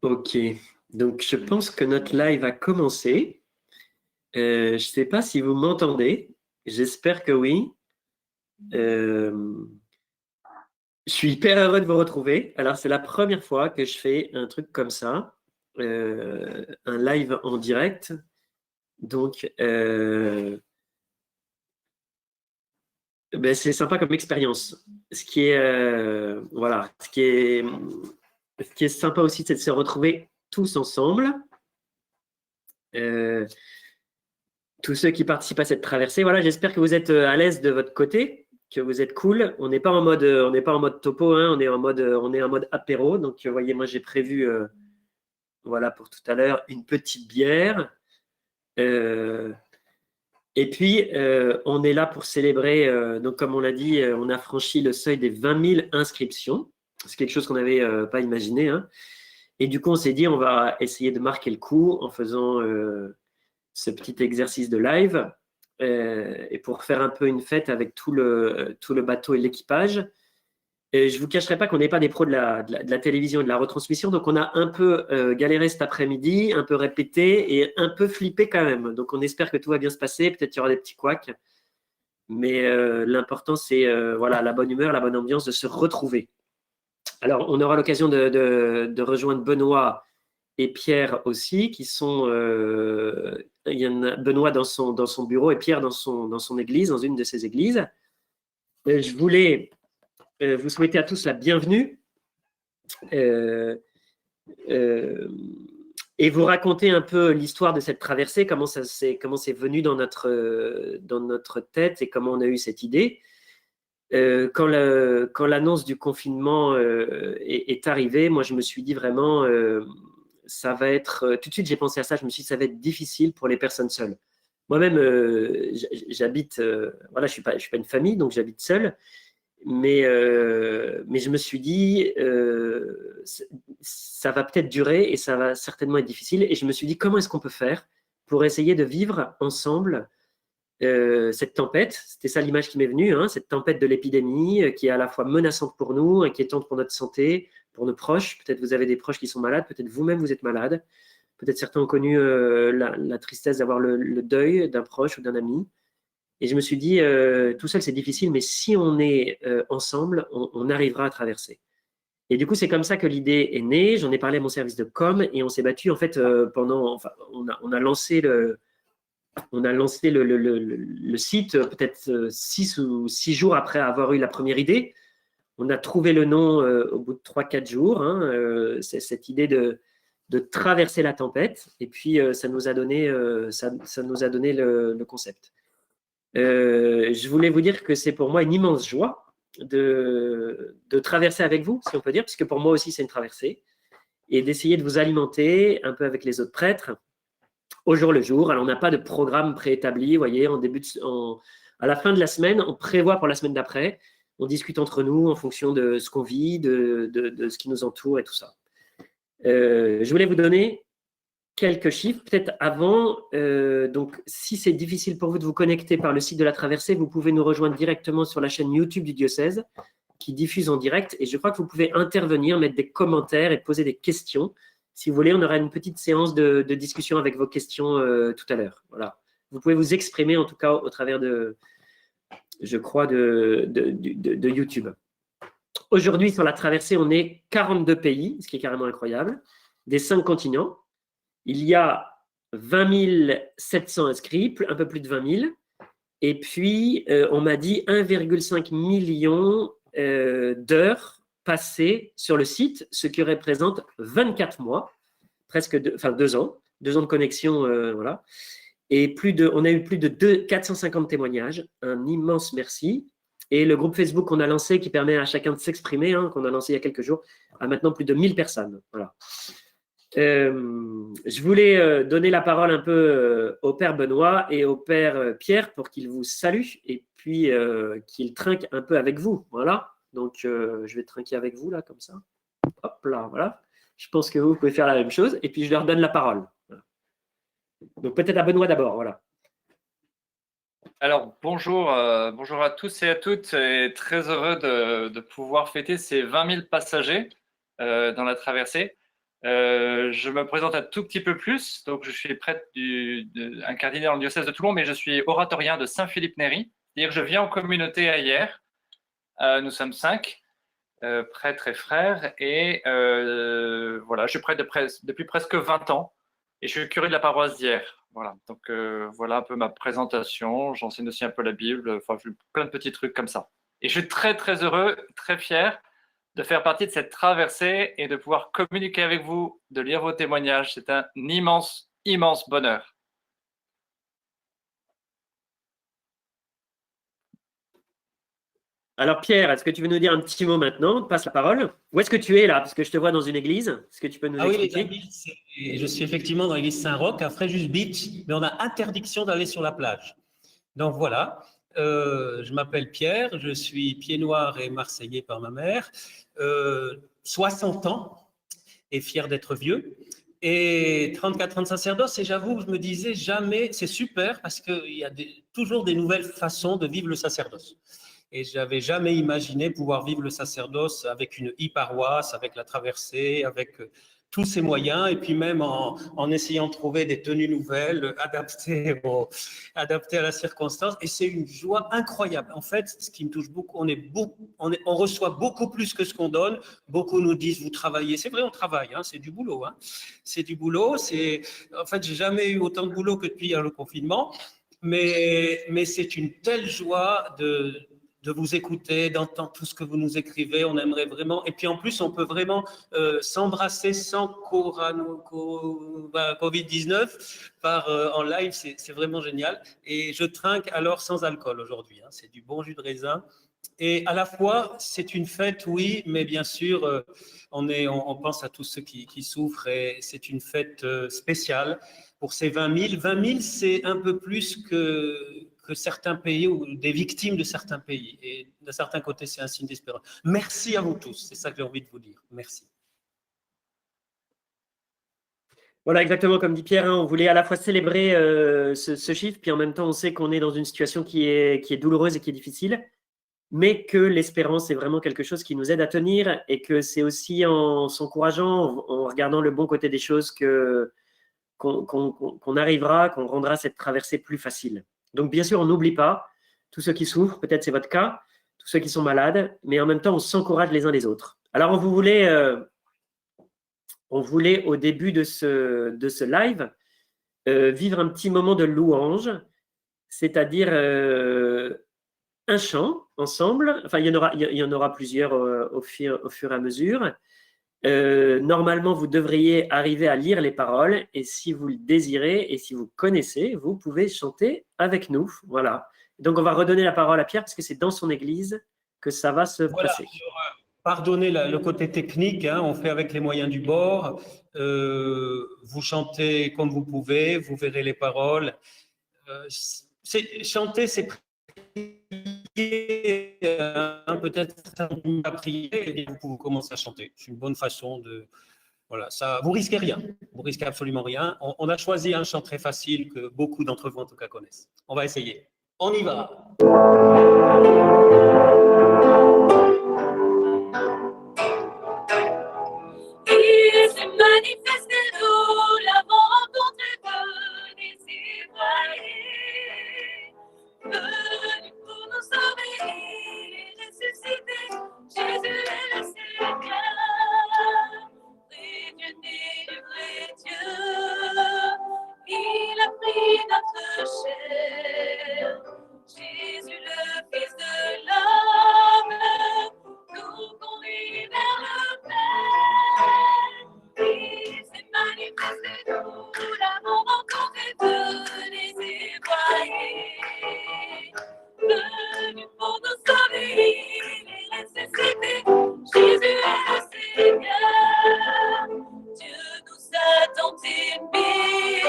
Ok, donc je pense que notre live a commencé. Je ne sais pas si vous m'entendez. J'espère que oui. Je suis hyper heureux de vous retrouver. Alors, c'est la première fois que je fais un truc comme ça, un live en direct. Donc, ben, c'est sympa comme expérience. Ce qui est, voilà, ce qui est sympa aussi, c'est de se retrouver tous ensemble. Tous ceux qui participent à cette traversée, voilà, j'espère que vous êtes à l'aise de votre côté, que vous êtes cool. On n'est pas en mode topo, hein, on est en mode apéro. Donc, vous voyez, moi j'ai prévu, voilà, pour tout à l'heure, une petite bière. Et puis, on est là pour célébrer. Donc, comme on l'a dit, on a franchi le seuil des 20 000 inscriptions. C'est quelque chose qu'on n'avait pas imaginé, hein. Et du coup, on s'est dit, on va essayer de marquer le coup en faisant ce petit exercice de live. Et pour faire un peu une fête avec tout le bateau et l'équipage. Et je ne vous cacherai pas qu'on n'est pas des pros de la télévision et de la retransmission, donc on a un peu galéré cet après-midi, un peu répété et un peu flippé quand même. Donc on espère que tout va bien se passer, peut-être qu'il y aura des petits couacs, mais l'important c'est voilà, la bonne humeur, la bonne ambiance, de se retrouver. Alors on aura l'occasion de rejoindre Benoît et Pierre aussi, qui sont… il y en a Benoît dans son bureau et Pierre dans son église, dans une de ses églises. Je voulais vous souhaiter à tous la bienvenue et vous raconter un peu l'histoire de cette traversée, comment c'est venu dans notre tête et comment on a eu cette idée. Quand l'annonce du confinement est arrivée, moi je me suis dit vraiment… ça va être… tout de suite, j'ai pensé à ça. Je me suis dit, ça va être difficile pour les personnes seules. Moi-même, j'habite… voilà, je ne suis pas une famille, donc j'habite seul. Mais je me suis dit, ça va peut-être durer et ça va certainement être difficile. Et je me suis dit, comment est-ce qu'on peut faire pour essayer de vivre ensemble cette tempête? C'était ça l'image qui m'est venue, hein, cette tempête de l'épidémie qui est à la fois menaçante pour nous, inquiétante pour notre santé, pour nos proches. Peut-être vous avez des proches qui sont malades, peut-être vous-même vous êtes malade, peut-être certains ont connu la tristesse d'avoir le deuil d'un proche ou d'un ami. Et je me suis dit, tout seul c'est difficile, mais si on est ensemble, on arrivera à traverser. Et du coup, c'est comme ça que l'idée est née. J'en ai parlé à mon service de com et on s'est battu en fait enfin, on a lancé le site peut-être 6 jours après avoir eu la première idée. On a trouvé le nom au bout de 3-4 jours. Hein, c'est cette idée de traverser la tempête. Et puis, ça nous a donné, le concept. Je voulais vous dire que c'est pour moi une immense joie de traverser avec vous, si on peut dire, puisque pour moi aussi c'est une traversée, et d'essayer de vous alimenter un peu avec les autres prêtres au jour le jour. Alors on n'a pas de programme préétabli, vous voyez, à la fin de la semaine, on prévoit pour la semaine d'après, on discute entre nous en fonction de ce qu'on vit, de ce qui nous entoure et tout ça. Je voulais vous donner quelques chiffres, peut-être avant. Donc, si c'est difficile pour vous de vous connecter par le site de la Traversée, vous pouvez nous rejoindre directement sur la chaîne YouTube du diocèse qui diffuse en direct. Et je crois que vous pouvez intervenir, mettre des commentaires et poser des questions. Si vous voulez, on aura une petite séance de discussion avec vos questions tout à l'heure. Voilà. Vous pouvez vous exprimer, en tout cas, au travers je crois, de YouTube. Aujourd'hui, sur la Traversée, on est 42 pays, ce qui est carrément incroyable, des 5 continents. Il y a 20 700 inscrits, un peu plus de 20 000. Et puis, on m'a dit 1,5 million d'heures passées sur le site, ce qui représente 24 mois, presque 2 ans, 2 ans de connexion, voilà. Et on a eu plus de 450 témoignages. Un immense merci. Et le groupe Facebook qu'on a lancé, qui permet à chacun de s'exprimer, hein, qu'on a lancé il y a quelques jours, a maintenant plus de 1000 personnes. Voilà. Je voulais donner la parole un peu au père Benoît et au père Pierre pour qu'ils vous saluent et puis qu'ils trinquent un peu avec vous. Voilà. Donc, je vais trinquer avec vous, là, comme ça. Hop là, voilà. Je pense que vous pouvez faire la même chose. Et puis, je leur donne la parole. Voilà. Donc, peut-être à Benoît d'abord. Voilà. Alors, bonjour à tous et à toutes, et très heureux de pouvoir fêter ces 20 000 passagers dans la traversée. Je me présente un tout petit peu plus. Donc, je suis prêtre un cardinal dans le diocèse de Toulon, mais je suis oratorien de Saint-Philippe-Néry. C'est-à-dire que je viens en communauté à Hyères. Nous sommes 5 prêtres et frères, et voilà, je suis prêtre depuis presque 20 ans, et je suis curé de la paroisse d'Hyères. Voilà, donc voilà un peu ma présentation. J'enseigne aussi un peu la Bible, enfin, je fais plein de petits trucs comme ça. Et je suis très très heureux, très fier de faire partie de cette traversée et de pouvoir communiquer avec vous, de lire vos témoignages. C'est un immense, immense bonheur. Alors Pierre, est-ce que tu veux nous dire un petit mot maintenant? Passe la parole. Où est-ce que tu es là? Parce que je te vois dans une église. Est-ce que tu peux nous Ah oui, les expliquer? amis, je suis effectivement dans l'église Saint-Roch à Fréjus Beach, mais on a interdiction d'aller sur la plage. Donc voilà, je m'appelle Pierre, je suis pied noir et marseillais par ma mère, 60 ans et fier d'être vieux. Et 34 ans de sacerdoce, et j'avoue, je me disais jamais, c'est super parce qu'il y a toujours des nouvelles façons de vivre le sacerdoce. Et je n'avais jamais imaginé pouvoir vivre le sacerdoce avec une e-paroisse, avec la traversée, avec tous ces moyens, et puis même en essayant de trouver des tenues nouvelles adaptées à la circonstance. Et c'est une joie incroyable. En fait, ce qui me touche beaucoup, on reçoit beaucoup plus que ce qu'on donne. Beaucoup nous disent, vous travaillez. C'est vrai, on travaille, hein, c'est du boulot. Hein. C'est du boulot. En fait, j'ai jamais eu autant de boulot que depuis le confinement. Mais c'est une telle joie de vous écouter, d'entendre tout ce que vous nous écrivez. On aimerait vraiment. Et puis en plus, on peut vraiment s'embrasser sans Covid-19 en live. C'est vraiment génial. Et je trinque alors sans alcool aujourd'hui. Hein. C'est du bon jus de raisin. Et à la fois, c'est une fête, oui, mais bien sûr, on pense à tous ceux qui souffrent, et c'est une fête spéciale pour ces 20 000. 20 000, c'est un peu plus que certains pays ou des victimes de certains pays. Et de certains côtés, c'est un signe d'espérance. Merci à vous tous, c'est ça que j'ai envie de vous dire. Merci. Voilà, exactement comme dit Pierre, hein, on voulait à la fois célébrer ce chiffre, puis en même temps, on sait qu'on est dans une situation qui est douloureuse et qui est difficile, mais que l'espérance est vraiment quelque chose qui nous aide à tenir, et que c'est aussi en s'encourageant, en regardant le bon côté des choses, qu'on arrivera, qu'on rendra cette traversée plus facile. Donc, bien sûr, on n'oublie pas tous ceux qui souffrent, peut-être c'est votre cas, tous ceux qui sont malades, mais en même temps, on s'encourage les uns les autres. Alors, on voulait au début de ce live vivre un petit moment de louange, c'est-à-dire un chant ensemble. Enfin, il y en aura plusieurs au fur et à mesure. Normalement, vous devriez arriver à lire les paroles, et si vous le désirez et si vous connaissez, vous pouvez chanter avec nous. Voilà. Donc, on va redonner la parole à Pierre parce que c'est dans son église que ça va se passer. Pardonnez le côté technique, hein, on fait avec les moyens du bord. Vous chantez comme vous pouvez, vous verrez les paroles. Chanter, c'est prier, hein, peut-être à prier, et vous pouvez commencer à chanter. C'est une bonne façon de. Voilà, ça, vous risquez rien, vous risquez absolument rien. On a choisi un chant très facile que beaucoup d'entre vous en tout cas connaissent. On va essayer. On y va. Il s'est manifesté, nous l'avons rencontré, venu s'éloigner, venu pour nous sauver, il est ressuscité, Jésus est le Seigneur, vrai Dieu né du vrai Dieu, il a pris notre chair, Jésus le Fils de l'homme, nous conduit vers le Père. Il s'est manifesté, nous l'avons rencontré, venez témoigner. Venu pour nous sauver, il est ressuscité, Jésus est le Seigneur. Dieu nous a tant aimés,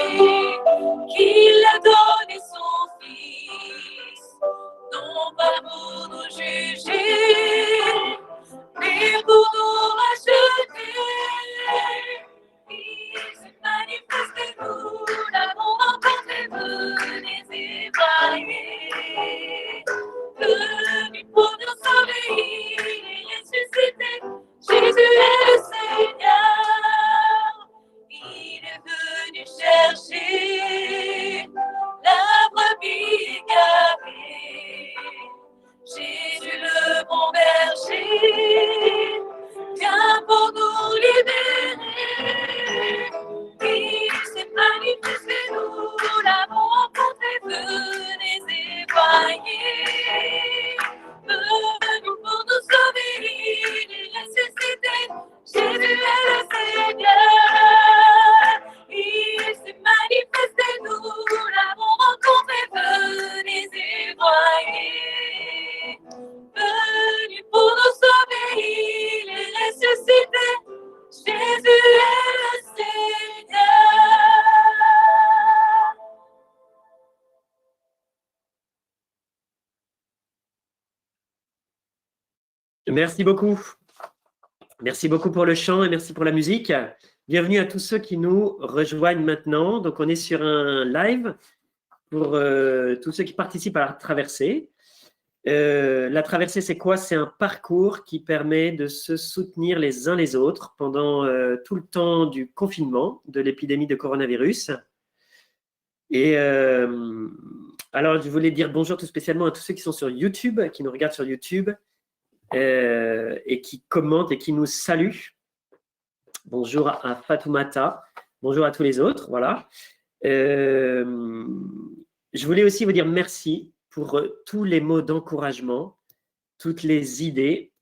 qu'il a donné son Fils, non pas pour nous juger, mais pour nous racheter. Il s'est manifesté, nous l'avons rencontré, venez témoigner. nécessité. Jésus est le Seigneur. Merci beaucoup. Merci beaucoup pour le chant et merci pour la musique. Bienvenue à tous ceux qui nous rejoignent maintenant. Donc, on est sur un live pour tous ceux qui participent à la traversée. La traversée, c'est quoi? C'est un parcours qui permet de se soutenir les uns les autres pendant tout le temps du confinement de l'épidémie de coronavirus. Et alors, je voulais dire bonjour tout spécialement à tous ceux qui sont sur YouTube, qui nous regardent sur YouTube et qui commentent et qui nous saluent. Bonjour à Fatoumata, bonjour à tous les autres. Voilà. Je voulais aussi vous dire merci pour tous les mots d'encouragement, toutes les idées,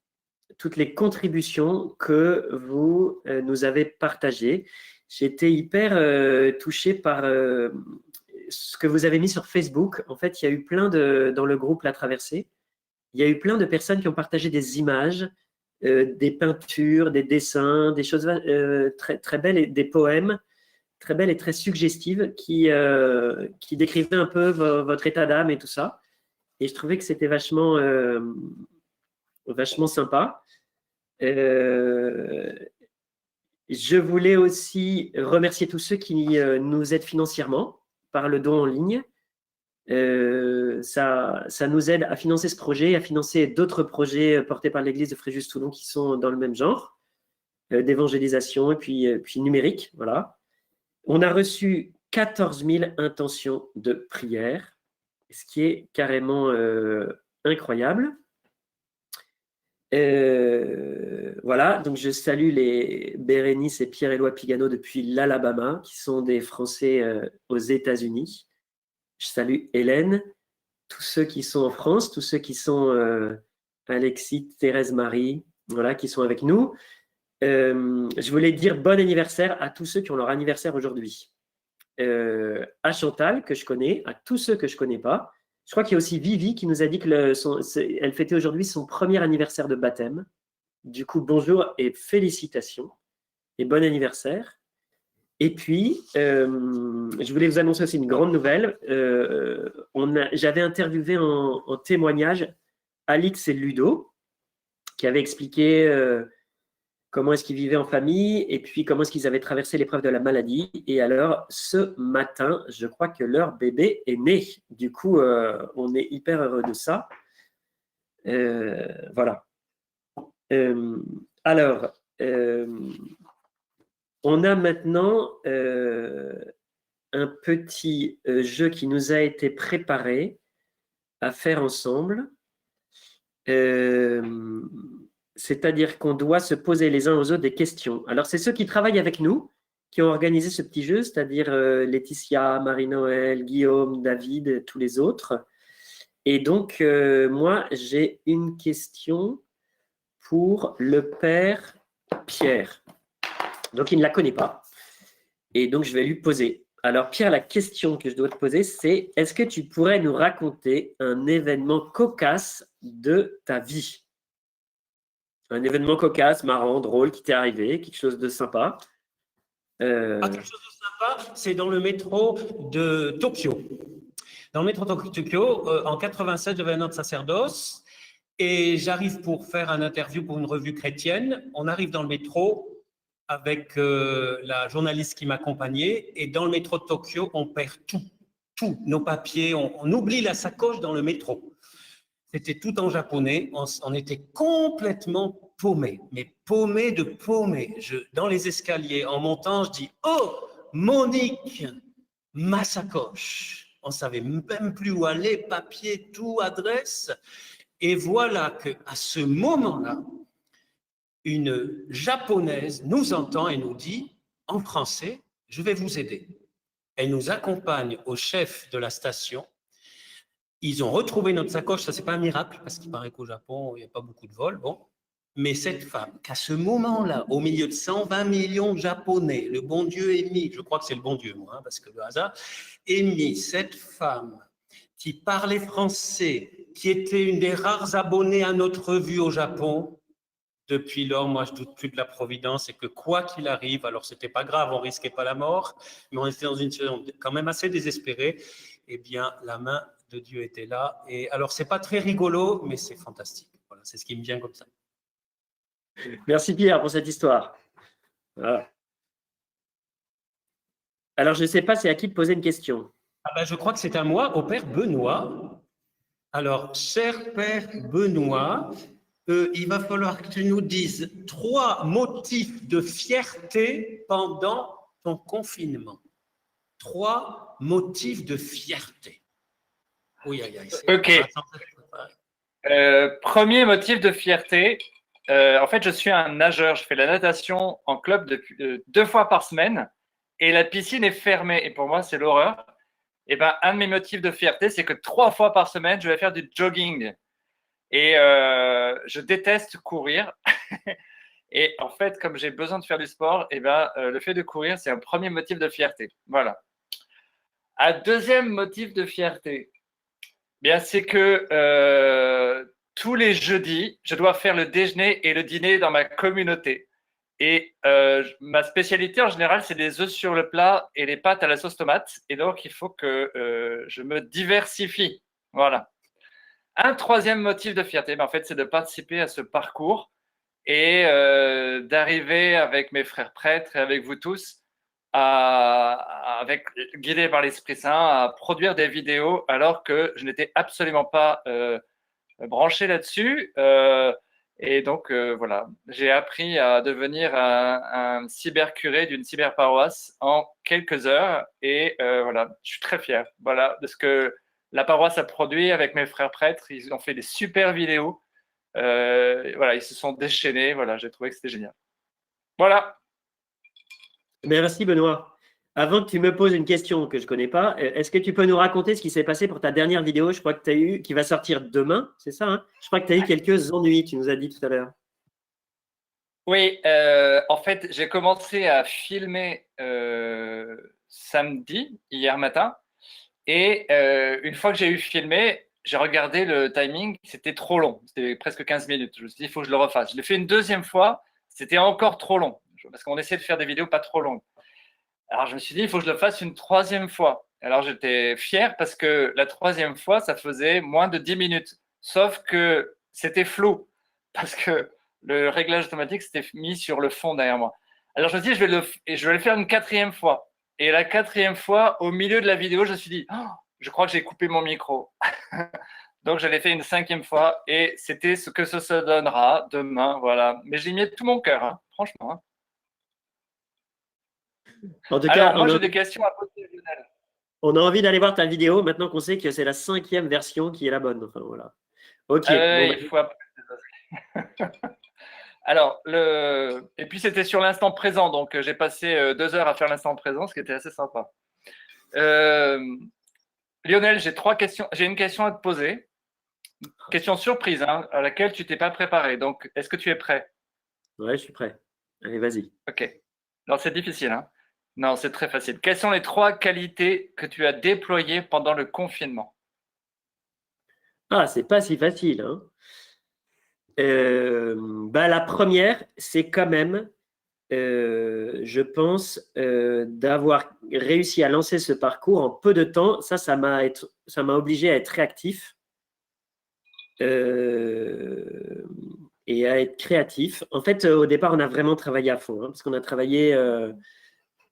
toutes les contributions que vous nous avez partagées. J'ai été hyper touché par ce que vous avez mis sur Facebook. En fait, il y a eu plein dans le groupe La Traversée, il y a eu plein de personnes qui ont partagé des images, des peintures, des dessins, des choses très, très belles, et des poèmes très belles et très suggestives qui décrivaient un peu votre état d'âme et tout ça. Et je trouvais que c'était vachement sympa. Je voulais aussi remercier tous ceux qui nous aident financièrement par le don en ligne. Ça nous aide à financer ce projet, à financer d'autres projets portés par l'Église de Fréjus-Toulon qui sont dans le même genre, d'évangélisation et puis numérique. Voilà. On a reçu 14 000 intentions de prière, ce qui est carrément incroyable. Voilà, donc je salue les Bérénice et Pierre-Éloi Pigano depuis l'Alabama, qui sont des Français aux États-Unis. Je salue Hélène, tous ceux qui sont en France, tous ceux qui sont Alexis, Thérèse, Marie, voilà, qui sont avec nous. Je voulais dire bon anniversaire à tous ceux qui ont leur anniversaire aujourd'hui. À Chantal, que je connais, à tous ceux que je ne connais pas. Je crois qu'il y a aussi Vivi qui nous a dit qu'elle fêtait aujourd'hui son premier anniversaire de baptême. Du coup, bonjour et félicitations et bon anniversaire. Et puis, je voulais vous annoncer aussi une grande nouvelle. J'avais interviewé en témoignage Alix et Ludo, qui avaient expliqué comment est-ce qu'ils vivaient en famille et puis comment est-ce qu'ils avaient traversé l'épreuve de la maladie. Et alors, ce matin, je crois que leur bébé est né. Du coup, on est hyper heureux de ça. Voilà. Alors, on a maintenant un petit jeu qui nous a été préparé à faire ensemble. C'est-à-dire qu'on doit se poser les uns aux autres des questions. Alors, c'est ceux qui travaillent avec nous qui ont organisé ce petit jeu, c'est-à-dire Laetitia, Marie-Noël, Guillaume, David, tous les autres. Et donc, moi, j'ai une question pour le père Pierre. Donc, il ne la connaît pas. Et donc, je vais lui poser. Alors, Pierre, la question que je dois te poser, c'est est-ce que tu pourrais nous raconter un événement cocasse de ta vie? Un événement cocasse, marrant, drôle, qui t'est arrivé, quelque chose de sympa. Quelque chose de sympa, c'est dans le métro de Tokyo. Dans le métro de Tokyo, en 87, j'avais un an de sacerdoce et j'arrive pour faire un interview pour une revue chrétienne. On arrive dans le métro avec la journaliste qui m'accompagnait et dans le métro de Tokyo, on perd tout, nos papiers, on oublie la sacoche dans le métro. C'était tout en japonais, on était complètement paumés, mais paumés de paumés. Dans les escaliers, en montant, je dis « Oh, Monique, ma sacoche !» On ne savait même plus où aller, papier, tout, adresse. Et voilà qu'à ce moment-là, une japonaise nous entend et nous dit en français « Je vais vous aider ». Elle nous accompagne au chef de la station. Ils ont retrouvé notre sacoche, ça c'est pas un miracle, parce qu'il paraît qu'au Japon, il n'y a pas beaucoup de vols, bon. Mais cette femme, qu'à ce moment-là, au milieu de 120 millions de Japonais, le bon Dieu est mis, je crois que c'est le bon Dieu, moi, parce que le hasard, est mis cette femme qui parlait français, qui était une des rares abonnés à notre revue au Japon, Depuis lors, moi, je doute plus de la providence et que quoi qu'il arrive, alors c'était pas grave, on risquait pas la mort, mais on était dans une situation quand même assez désespérée. Eh bien, la main de Dieu était là. Et alors, c'est pas très rigolo, mais c'est fantastique. Voilà, c'est ce qui me vient comme ça. Merci Pierre pour cette histoire. Voilà. Alors, je ne sais pas c'est à qui de poser une question. Ah ben, je crois que c'est à moi, au Père Benoît. Alors, cher Père Benoît, il va falloir que tu nous dises 3 motifs de fierté pendant ton confinement. 3 motifs de fierté. Oui, aïe, aïe. Ok. Premier motif de fierté. En fait, je suis un nageur. Je fais la natation en club depuis 2 fois par semaine et la piscine est fermée. Et pour moi, c'est l'horreur. Et ben, un de mes motifs de fierté, c'est que 3 fois par semaine, je vais faire du jogging. Et je déteste courir. Et en fait, comme j'ai besoin de faire du sport, et ben, le fait de courir, c'est un premier motif de fierté. Voilà. Un deuxième motif de fierté, bien, c'est que tous les jeudis, je dois faire le déjeuner et le dîner dans ma communauté. Et ma spécialité en général, c'est les œufs sur le plat et les pâtes à la sauce tomate. Et donc, il faut que je me diversifie. Voilà. Un troisième motif de fierté, ben, en fait, c'est de participer à ce parcours et d'arriver avec mes frères prêtres et avec vous tous, guidé par l'Esprit Saint, à produire des vidéos alors que je n'étais absolument pas branché là-dessus. Et donc, voilà, j'ai appris à devenir un cybercuré d'une cyberparoisse en quelques heures. Et voilà, je suis très fier voilà, de ce que la paroisse a produit avec mes frères prêtres. Ils ont fait des super vidéos. Voilà, ils se sont déchaînés. Voilà, j'ai trouvé que c'était génial. Voilà. Merci Benoît. Avant que tu me poses une question que je ne connais pas, est-ce que tu peux nous raconter ce qui s'est passé pour ta dernière vidéo, je crois que tu as eu, qui va sortir demain, c'est ça hein? Je crois que tu as eu quelques ennuis, tu nous as dit tout à l'heure. Oui, en fait, j'ai commencé à filmer samedi, hier matin, et une fois que j'ai eu filmé, j'ai regardé le timing, c'était trop long, c'était presque 15 minutes. Je me suis dit, il faut que je le refasse. Je l'ai fait une deuxième fois, c'était encore trop long, parce qu'on essaie de faire des vidéos pas trop longues. Alors, je me suis dit, il faut que je le fasse une troisième fois. Alors, j'étais fier parce que la troisième fois, ça faisait moins de 10 minutes. Sauf que c'était flou parce que le réglage automatique s'était mis sur le fond derrière moi. Alors, je me suis dit, je vais le faire une quatrième fois. Et la quatrième fois, au milieu de la vidéo, je me suis dit, oh, je crois que j'ai coupé mon micro. Donc, je l'ai fait une cinquième fois et c'était ce que ça se donnera demain. Voilà. Mais j'ai mis tout mon cœur, hein, franchement. Hein. En tout Alors, cas, moi, j'ai des questions à poser, Lionel. On a envie d'aller voir ta vidéo maintenant qu'on sait que c'est la 5e version qui est la bonne. Enfin, voilà. Ok. Il faut Alors, et puis c'était sur l'instant présent, donc j'ai passé 2 heures à faire l'instant présent, ce qui était assez sympa. Lionel, j'ai 3 questions. J'ai une question à te poser. Question surprise, hein, à laquelle tu t'es pas préparé. Donc, est-ce que tu es prêt? Ouais, je suis prêt. Allez, vas-y. Ok. Alors, c'est difficile, hein? Non, c'est très facile. Quelles sont les 3 qualités que tu as déployées pendant le confinement? Ah, c'est pas si facile. Hein. La première, c'est quand même, je pense, d'avoir réussi à lancer ce parcours en peu de temps. Ça m'a obligé à être réactif et à être créatif. En fait, au départ, on a vraiment travaillé à fond, hein, parce qu'on a travaillé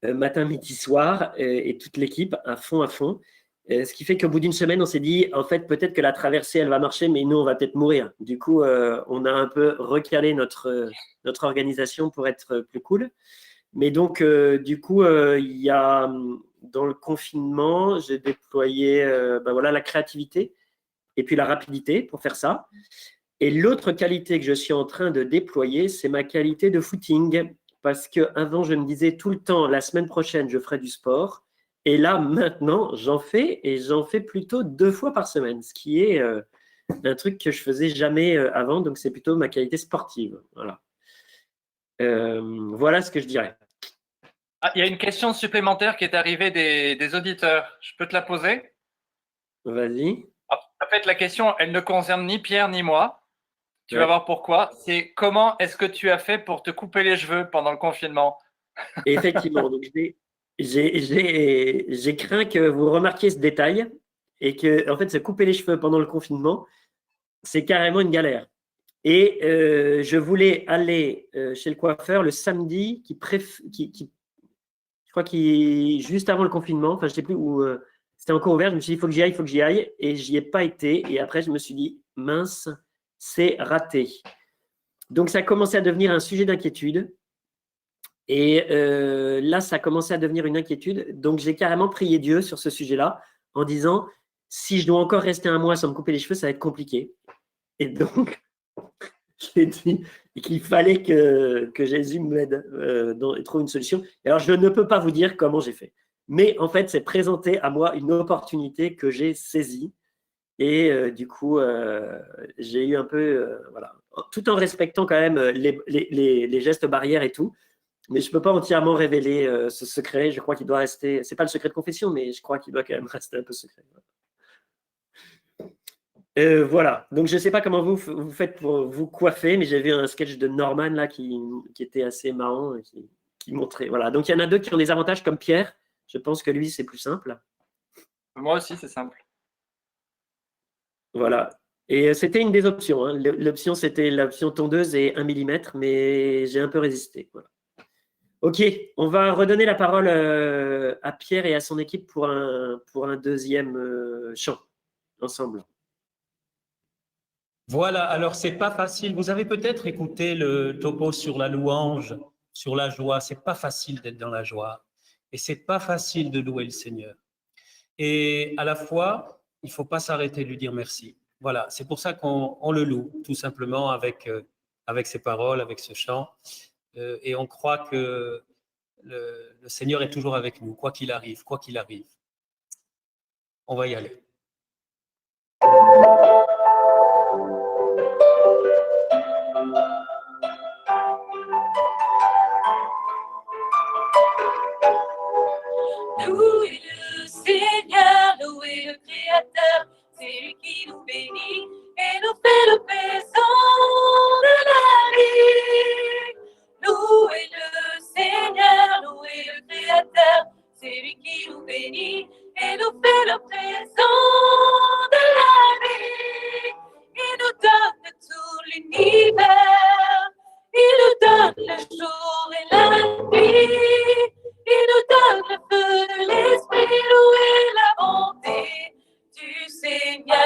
matin, midi, soir, et toute l'équipe à fond, à fond. Ce qui fait qu'au bout d'une semaine, on s'est dit, en fait, peut-être que la traversée, elle va marcher, mais nous, on va peut-être mourir. Du coup, on a un peu recalé notre organisation pour être plus cool. Mais donc, du coup, il y a, dans le confinement, j'ai déployé voilà, la créativité et puis la rapidité pour faire ça. Et l'autre qualité que je suis en train de déployer, c'est ma qualité de footing. Parce qu'avant, je me disais tout le temps, la semaine prochaine, je ferai du sport. Et là, maintenant, j'en fais et j'en fais plutôt 2 fois par semaine, ce qui est un truc que je faisais jamais avant. Donc, c'est plutôt ma qualité sportive. Voilà. Voilà ce que je dirais. Ah, il y a une question supplémentaire qui est arrivée des auditeurs. Je peux te la poser? Vas-y. En fait, la question, elle ne concerne ni Pierre ni moi. Tu vas voir pourquoi. C'est comment est-ce que tu as fait pour te couper les cheveux pendant le confinement? Et effectivement, donc j'ai craint que vous remarquiez ce détail et que, en fait, se couper les cheveux pendant le confinement, c'est carrément une galère. Et je voulais aller chez le coiffeur le samedi je crois qu'il juste avant le confinement, enfin je ne sais plus où c'était encore ouvert, je me suis dit il faut que j'y aille et j'y ai pas été et après je me suis dit mince, c'est raté. Donc ça a commencé à devenir un sujet d'inquiétude et là ça a commencé à devenir une inquiétude, donc j'ai carrément prié Dieu sur ce sujet-là en disant si je dois encore rester un mois sans me couper les cheveux, ça va être compliqué. Et donc j'ai dit qu'il fallait que Jésus m'aide et trouve une solution. Et alors, je ne peux pas vous dire comment j'ai fait. Mais en fait, c'est présenté à moi une opportunité que j'ai saisie. Et du coup, j'ai eu un peu, voilà, tout en respectant quand même les gestes barrières et tout. Mais je ne peux pas entièrement révéler ce secret. Je crois qu'il doit rester, ce n'est pas le secret de confession, mais je crois qu'il doit quand même rester un peu secret. Voilà, donc je ne sais pas comment vous faites pour vous coiffer, mais j'ai vu un sketch de Norman là qui était assez marrant, qui montrait. Voilà, donc il y en a deux qui ont des avantages comme Pierre. Je pense que lui, c'est plus simple. Moi aussi, c'est simple. Voilà. Et c'était une des options. Hein. L'option, c'était l'option tondeuse et 1 mm, mais j'ai un peu résisté. Voilà. Ok, on va redonner la parole à Pierre et à son équipe pour un deuxième chant ensemble. Voilà, alors c'est pas facile. Vous avez peut-être écouté le topo sur la louange, sur la joie. C'est pas facile d'être dans la joie et c'est pas facile de louer le Seigneur. Et à la fois, il faut pas s'arrêter de lui dire merci. Voilà, c'est pour ça qu'on le loue, tout simplement avec ses paroles, avec ce chant. Et on croit que le Seigneur est toujours avec nous, quoi qu'il arrive, quoi qu'il arrive. On va y aller. Louez le Seigneur, louez le Créateur, c'est lui qui nous bénit et nous fait le présent de la vie. Louez le Seigneur, louez le Créateur, c'est lui qui nous bénit et nous fait le présent de la vie. Il nous donne tout l'univers, il nous donne le jour et la nuit. Il nous donne le feu de l'esprit, louer la bonté du Seigneur.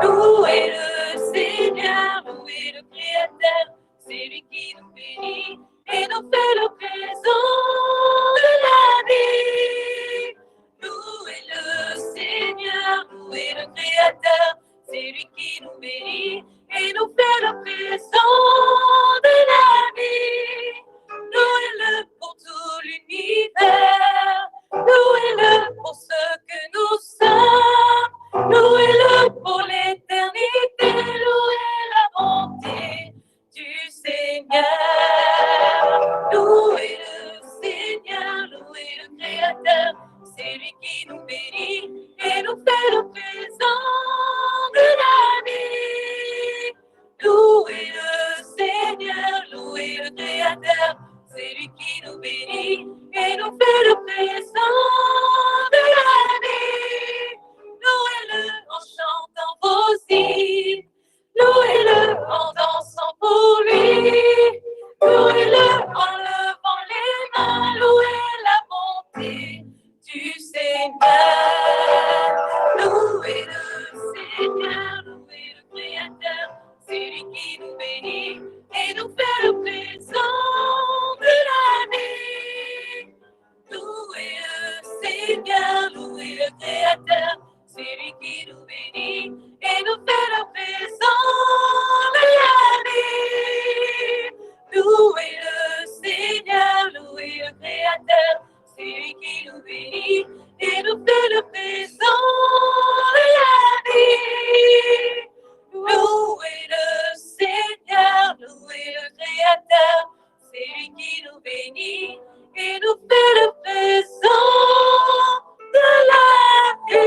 Louez le Seigneur, louez le Créateur, c'est lui qui nous bénit et nous fait le présent de la vie. Louez le Seigneur, louez le Créateur, c'est lui qui nous bénit et nous fait le présent de la vie. Louez-le pour tout l'univers, louez-le pour ce que nous sommes, louez-le pour l'éternité, louez la bonté du Seigneur. Louez le Seigneur, louez le Créateur, c'est lui qui nous bénit et nous fait le présent de la vie. Louez le Seigneur, louez le Créateur, c'est lui qui nous bénit et nous fait le présent de la vie. Louez-le en chantant vos hymnes, louez-le en dansant pour lui, louez-le en levant les mains, louez la bonté du Seigneur. Louez le Seigneur, louez le Créateur, c'est lui qui nous bénit et nous fait le présent de la vie. Louez le Seigneur, louez le Créateur, c'est lui qui nous bénit et nous fait le présent de la vie. Louez le Seigneur, louez le Créateur, c'est lui qui nous bénit et nous fait le présent de la vie. Louez le Seigneur, louez le Créateur, c'est lui qui nous bénit et nous fait le présent de la vie.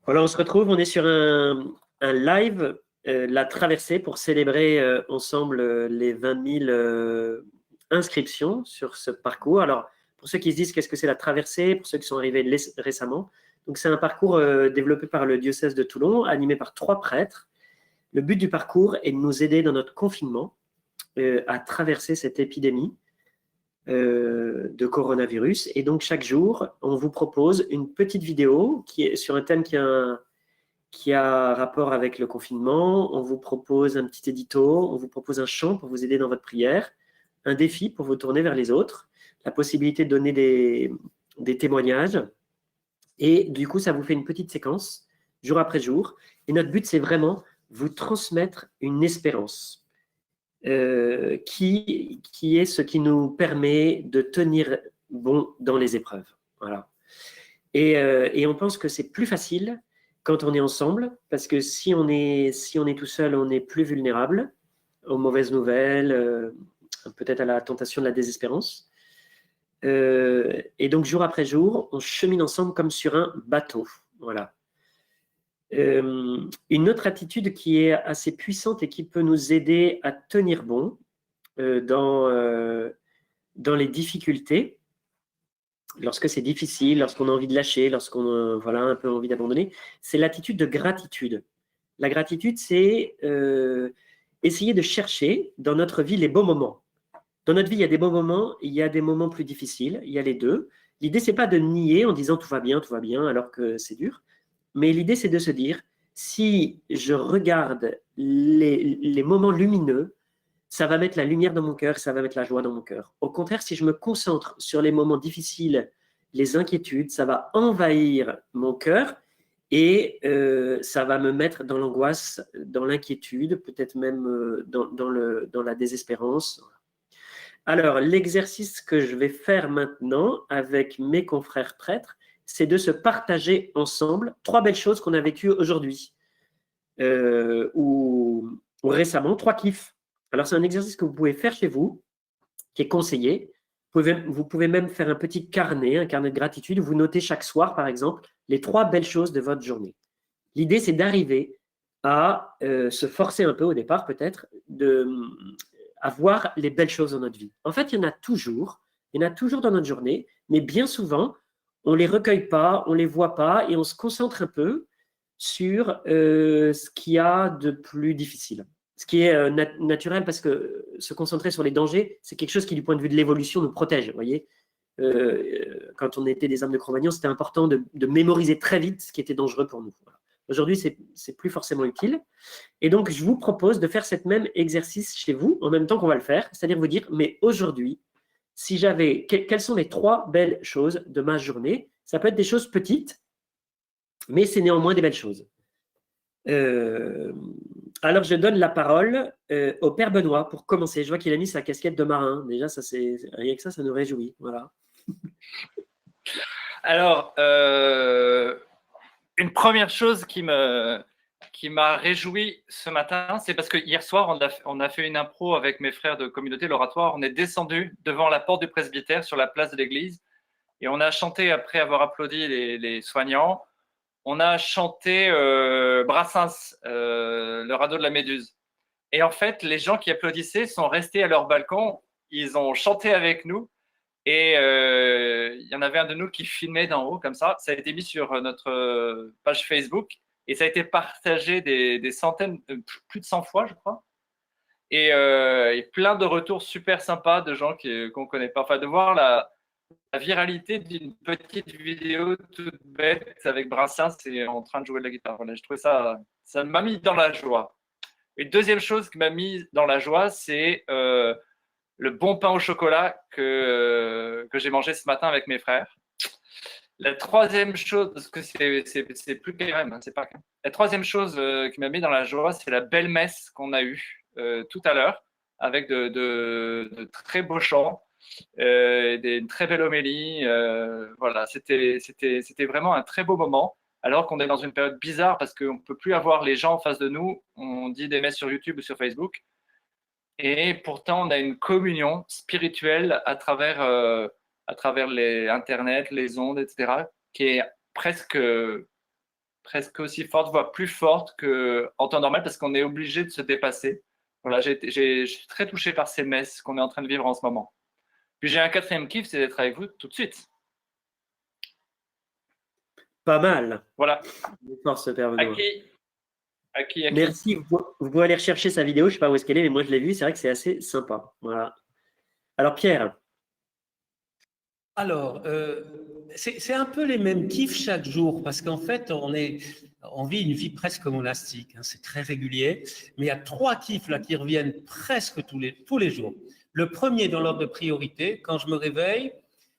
Voilà, on se retrouve, on est sur un live, la traversée, pour célébrer ensemble les 20 000 inscriptions sur ce parcours. Alors, pour ceux qui se disent qu'est-ce que c'est la traversée, pour ceux qui sont arrivés récemment, donc c'est un parcours développé par le diocèse de Toulon, animé par 3 prêtres. Le but du parcours est de nous aider dans notre confinement à traverser cette épidémie de coronavirus. Et donc, chaque jour, on vous propose une petite vidéo qui est sur un thème qui a rapport avec le confinement. On vous propose un petit édito, on vous propose un chant pour vous aider dans votre prière, un défi pour vous tourner vers les autres, la possibilité de donner des témoignages. Et du coup, ça vous fait une petite séquence, jour après jour. Et notre but, c'est vraiment vous transmettre une espérance qui est ce qui nous permet de tenir bon dans les épreuves. Voilà. Et on pense que c'est plus facile quand on est ensemble, parce que si on est tout seul, on est plus vulnérable aux mauvaises nouvelles, peut-être à la tentation de la désespérance. Et donc, jour après jour, on chemine ensemble comme sur un bateau. Voilà. Une autre attitude qui est assez puissante et qui peut nous aider à tenir bon dans les difficultés, lorsque c'est difficile, lorsqu'on a envie de lâcher, lorsqu'on a un peu envie d'abandonner, c'est l'attitude de gratitude. La gratitude, c'est essayer de chercher dans notre vie les beaux moments. Dans notre vie, il y a des bons moments, il y a des moments plus difficiles, il y a les deux. L'idée, c'est pas de nier en disant tout va bien, alors que c'est dur. Mais l'idée, c'est de se dire, si je regarde les moments lumineux, ça va mettre la lumière dans mon cœur, ça va mettre la joie dans mon cœur. Au contraire, si je me concentre sur les moments difficiles, les inquiétudes, ça va envahir mon cœur et ça va me mettre dans l'angoisse, dans l'inquiétude, peut-être même dans la désespérance. Alors, l'exercice que je vais faire maintenant avec mes confrères prêtres, c'est de se partager ensemble 3 belles choses qu'on a vécues aujourd'hui ou récemment, 3 kiffs. Alors, c'est un exercice que vous pouvez faire chez vous, qui est conseillé. Vous pouvez même faire un petit carnet, un carnet de gratitude, où vous notez chaque soir, par exemple, les 3 belles choses de votre journée. L'idée, c'est d'arriver à se forcer un peu au départ, peut-être, à voir les belles choses dans notre vie. En fait, il y en a toujours dans notre journée, mais bien souvent, on ne les recueille pas, on ne les voit pas, et on se concentre un peu sur ce qu'il y a de plus difficile. Ce qui est naturel, parce que se concentrer sur les dangers, c'est quelque chose qui, du point de vue de l'évolution, nous protège. Vous voyez, quand on était des âmes de Cro-Magnon, c'était important de mémoriser très vite ce qui était dangereux pour nous. Voilà. Aujourd'hui, c'est plus forcément utile. Et donc, je vous propose de faire cet même exercice chez vous, en même temps qu'on va le faire, c'est-à-dire vous dire, mais aujourd'hui, si j'avais, quelles sont les 3 belles choses de ma journée? Ça peut être des choses petites, mais c'est néanmoins des belles choses. Alors, je donne la parole au Père Benoît pour commencer. Je vois qu'il a mis sa casquette de marin. Déjà, rien que ça nous réjouit. Voilà. Alors, une première chose qui m'a réjoui ce matin, c'est parce que hier soir, on a fait une impro avec mes frères de communauté, l'oratoire. On est descendu devant la porte du presbytère sur la place de l'église et on a chanté, après avoir applaudi les soignants, on a chanté Brassens, le radeau de la Méduse. Et en fait, les gens qui applaudissaient sont restés à leur balcon, ils ont chanté avec nous. Et il y en avait un de nous qui filmait d'en haut comme ça. Ça a été mis sur notre page Facebook et ça a été partagé des centaines, plus de 100 fois, je crois. Et plein de retours super sympas de gens qu'on ne connaît pas. Enfin, de voir la viralité d'une petite vidéo toute bête avec Brassens et en train de jouer de la guitare. Voilà, je trouvais ça m'a mis dans la joie. Une deuxième chose qui m'a mis dans la joie, c'est le bon pain au chocolat que j'ai mangé ce matin avec mes frères. La troisième chose, parce que c'est plus quand même, hein, c'est pas quand même. La troisième chose qui m'a mis dans la joie, c'est la belle messe qu'on a eue tout à l'heure, avec de très beaux chants, une très belle homélie. Voilà, c'était vraiment un très beau moment, alors qu'on est dans une période bizarre parce qu'on ne peut plus avoir les gens en face de nous. On dit des messes sur YouTube ou sur Facebook. Et pourtant, on a une communion spirituelle à travers les Internet, les ondes, etc., qui est presque presque aussi forte, voire plus forte qu'en temps normal, parce qu'on est obligé de se dépasser. Voilà, je suis très touché par ces messes qu'on est en train de vivre en ce moment. Puis j'ai un quatrième kiff, c'est d'être avec vous tout de suite. Pas mal. Voilà. Force, Père Benoît. À qui Merci. Vous pouvez aller rechercher sa vidéo. Je ne sais pas où est-ce qu'elle est, mais moi, je l'ai vue. C'est vrai que c'est assez sympa. Voilà. Alors, Pierre. Alors, c'est un peu les mêmes kiffs chaque jour, parce qu'en fait, on vit une vie presque monastique, hein, c'est très régulier, mais il y a 3 kiffs là qui reviennent presque tous les jours. Le premier dans l'ordre de priorité, quand je me réveille,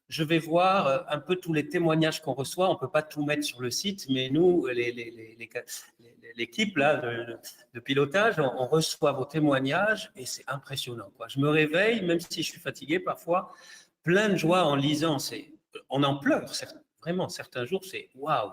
je vais voir un peu tous les témoignages qu'on reçoit. On ne peut pas tout mettre sur le site, mais nous, l'équipe là de pilotage, on reçoit vos témoignages et c'est impressionnant, quoi. Je me réveille, même si je suis fatigué parfois, plein de joie en lisant. On en pleure, vraiment, certains jours, c'est waouh.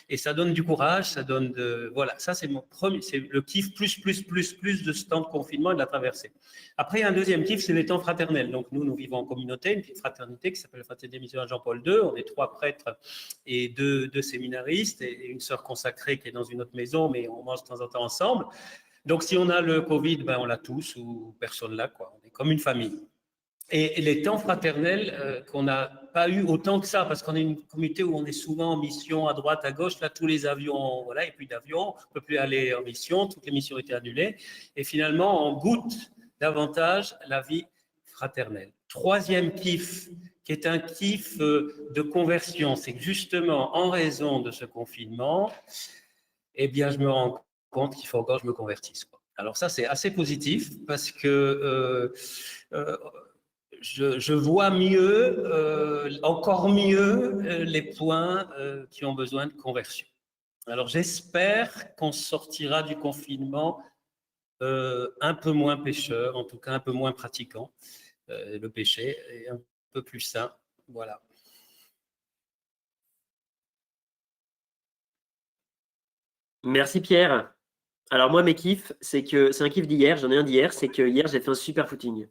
Et ça donne du courage, ça donne voilà, ça c'est mon premier, c'est le kiff plus de ce temps de confinement et de la traversée. Après, il y a un deuxième kiff, c'est les temps fraternels. Donc, nous vivons en communauté, une petite fraternité qui s'appelle la Fraternité missionnaire Jean-Paul II. On est 3 prêtres et 2 séminaristes et une sœur consacrée qui est dans une autre maison, mais on mange de temps en temps ensemble. Donc, si on a le Covid, ben, on l'a tous ou personne là, quoi. On est comme une famille. Et les temps fraternels qu'on n'a pas eu autant que ça, parce qu'on est une communauté où on est souvent en mission à droite, à gauche. Là, tous les avions, voilà, et puis d'avions, on ne peut plus aller en mission, toutes les missions ont été annulées. Et finalement, on goûte davantage la vie fraternelle. Troisième kiff, qui est un kiff de conversion, c'est que justement, en raison de ce confinement, eh bien, je me rends compte qu'il faut encore que je me convertisse, quoi. Alors ça, c'est assez positif parce que je vois mieux, encore mieux, les points qui ont besoin de conversion. Alors j'espère qu'on sortira du confinement un peu moins pécheur, en tout cas un peu moins pratiquant le péché, et un peu plus sain. Voilà. Merci, Pierre. Alors, moi, mes kiffs, c'est un kiff d'hier. J'en ai un d'hier. C'est que hier, j'ai fait un super footing.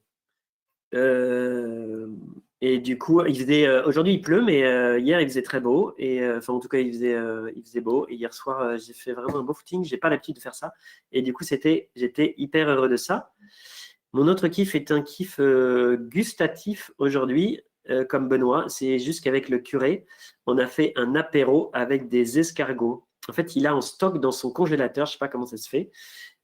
Et du coup, aujourd'hui, il pleut, mais hier, il faisait très beau. Et enfin, en tout cas, il faisait beau. Et hier soir, j'ai fait vraiment un beau footing. J'ai pas l'habitude de faire ça. Et du coup, j'étais hyper heureux de ça. Mon autre kiff est un kiff gustatif aujourd'hui, comme Benoît. C'est juste qu'avec le curé, on a fait un apéro avec des escargots. En fait, il a en stock dans son congélateur, je ne sais pas comment ça se fait,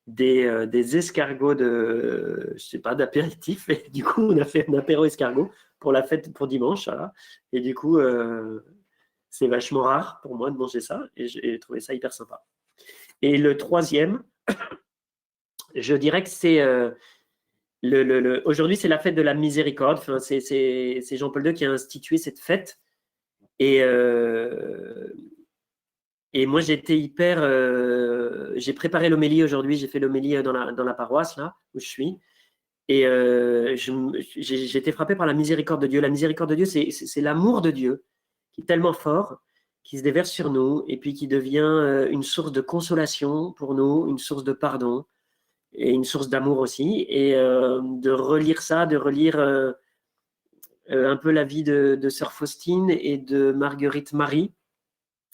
des escargots d'apéritif. Et du coup, on a fait un apéro escargot pour la fête pour dimanche. Voilà. Et du coup, c'est vachement rare pour moi de manger ça. Et j'ai trouvé ça hyper sympa. Et le troisième, je dirais que c'est aujourd'hui, c'est la fête de la miséricorde. Enfin, c'est Jean-Paul II qui a institué cette fête. Et moi, j'étais j'ai préparé l'homélie aujourd'hui. J'ai fait l'homélie dans la paroisse, là, où je suis. Et j'ai été frappé par la miséricorde de Dieu. La miséricorde de Dieu, c'est l'amour de Dieu qui est tellement fort, qui se déverse sur nous et puis qui devient une source de consolation pour nous, une source de pardon et une source d'amour aussi. Et de relire ça, de relire un peu la vie de Sœur Faustine et de Marguerite Marie.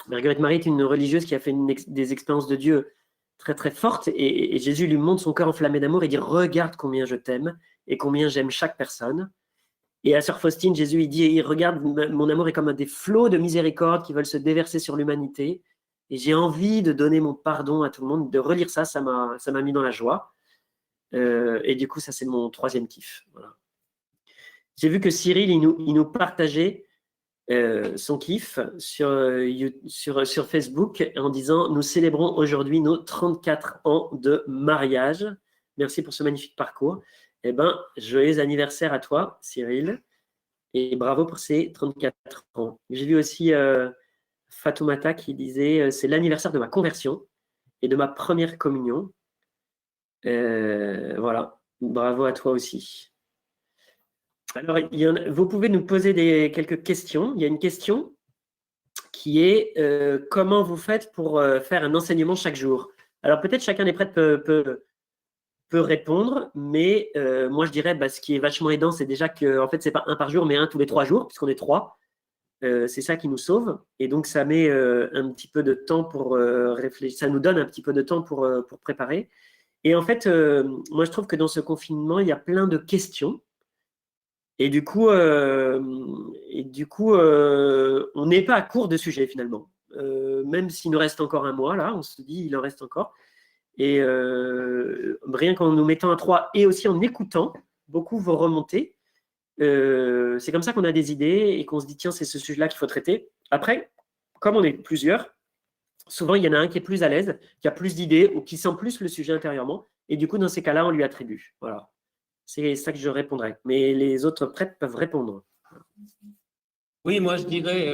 Marguerite Marie est une religieuse qui a fait des expériences de Dieu très très fortes et Jésus lui montre son cœur enflammé d'amour et dit « Regarde combien je t'aime et combien j'aime chaque personne ». Et à Sœur Faustine, Jésus il dit « Regarde, mon amour est comme des flots de miséricorde qui veulent se déverser sur l'humanité et j'ai envie de donner mon pardon à tout le monde ». De relire ça, ça m'a mis dans la joie. Et du coup, ça c'est mon troisième kiff. Voilà. J'ai vu que Cyril, il nous partageait son kiff sur Facebook en disant « Nous célébrons aujourd'hui nos 34 ans de mariage. Merci pour ce magnifique parcours. » Eh bien, joyeux anniversaire à toi, Cyril, et bravo pour ces 34 ans. J'ai vu aussi Fatoumata qui disait « C'est l'anniversaire de ma conversion et de ma première communion. » Voilà, bravo à toi aussi. Alors, vous pouvez nous poser quelques questions. Il y a une question qui est comment vous faites pour faire un enseignement chaque jour? Alors, peut-être chacun des prêtres peut répondre, mais moi, je dirais ce qui est vachement aidant, c'est déjà que en fait, ce n'est pas un par jour, mais un tous les 3 jours, puisqu'on est 3. c'est ça qui nous sauve. Et donc, ça met un petit peu de temps pour réfléchir. Ça nous donne un petit peu de temps pour préparer. Et en fait, moi, je trouve que dans ce confinement, il y a plein de questions. Et du coup, on n'est pas à court de sujets finalement. Même s'il nous reste encore un mois, là, on se dit il en reste encore. Et rien qu'en nous mettant à 3 et aussi en écoutant beaucoup vos remontées, c'est comme ça qu'on a des idées et qu'on se dit tiens, c'est ce sujet-là qu'il faut traiter. Après, comme on est plusieurs, souvent il y en a un qui est plus à l'aise, qui a plus d'idées ou qui sent plus le sujet intérieurement. Et du coup, dans ces cas-là, on lui attribue. Voilà. C'est ça que je répondrai. Mais les autres prêtres peuvent répondre. Oui, moi je dirais